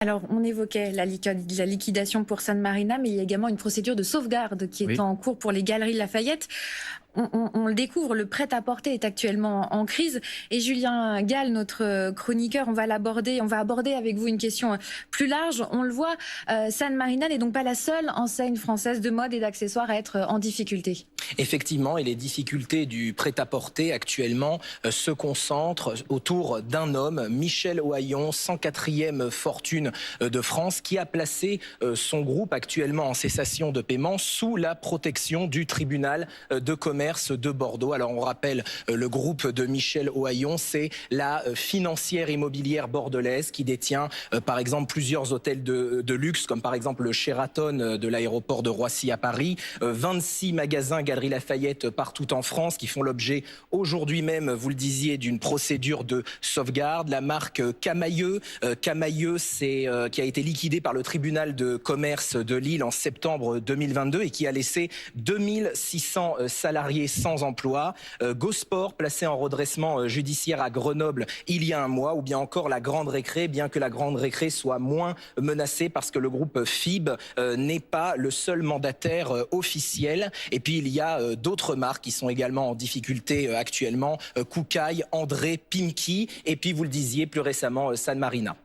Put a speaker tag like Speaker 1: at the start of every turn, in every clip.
Speaker 1: Alors, on évoquait la liquidation pour San Marina, mais il y a également une procédure de sauvegarde qui est
Speaker 2: Oui.
Speaker 1: en cours pour les Galeries Lafayette. On le découvre, le prêt-à-porter est actuellement en crise. Et Julien Gall, notre chroniqueur, on va aborder avec vous une question plus large. On le voit, San Marina n'est donc pas la seule enseigne française de mode et d'accessoires à être en difficulté.
Speaker 3: Effectivement, et les difficultés du prêt-à-porter actuellement se concentrent autour d'un homme, Michel Ohaillon, 104e fortune de France, qui a placé son groupe actuellement en cessation de paiement sous la protection du tribunal de commerce de Bordeaux. Alors on rappelle, le groupe de Michel Ohaillon, c'est la financière immobilière bordelaise qui détient par exemple plusieurs hôtels de luxe, comme par exemple le Sheraton de l'aéroport de Roissy à Paris, 26 magasins Galeries Lafayette partout en France qui font l'objet aujourd'hui même, vous le disiez, d'une procédure de sauvegarde. La marque Camaïeu, qui a été liquidée par le tribunal de commerce de Lille en septembre 2022 et qui a laissé 2600 salariés sans emploi. Gosport, placé en redressement judiciaire à Grenoble il y a un mois, ou bien encore la Grande Récré, bien que la Grande Récré soit moins menacée parce que le groupe FIB n'est pas le seul mandataire officiel. Et puis il y a d'autres marques qui sont également en difficulté actuellement, Koukaï, André, Pimki, et puis vous le disiez plus récemment, San Marina.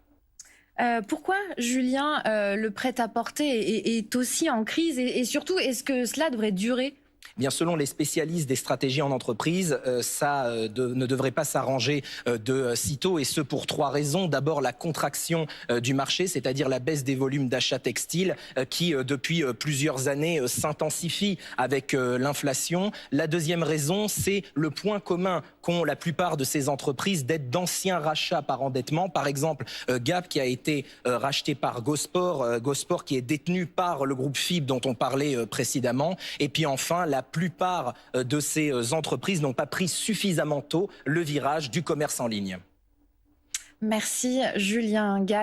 Speaker 1: Pourquoi, Julien, le prêt-à-porter est aussi en crise et surtout, est-ce que cela devrait durer ?
Speaker 3: Bien, selon les spécialistes des stratégies en entreprise, ça ne devrait pas s'arranger de sitôt, et ce pour trois raisons. D'abord, la contraction du marché, c'est-à-dire la baisse des volumes d'achats textiles qui, depuis plusieurs années, s'intensifie avec l'inflation. La deuxième raison, c'est le point commun qu'ont la plupart de ces entreprises d'être d'anciens rachats par endettement. Par exemple, Gap qui a été racheté par Gosport, Gosport qui est détenu par le groupe FIB dont on parlait précédemment. Et puis enfin, la plupart de ces entreprises n'ont pas pris suffisamment tôt le virage du commerce en ligne.
Speaker 1: Merci, Julien Gall.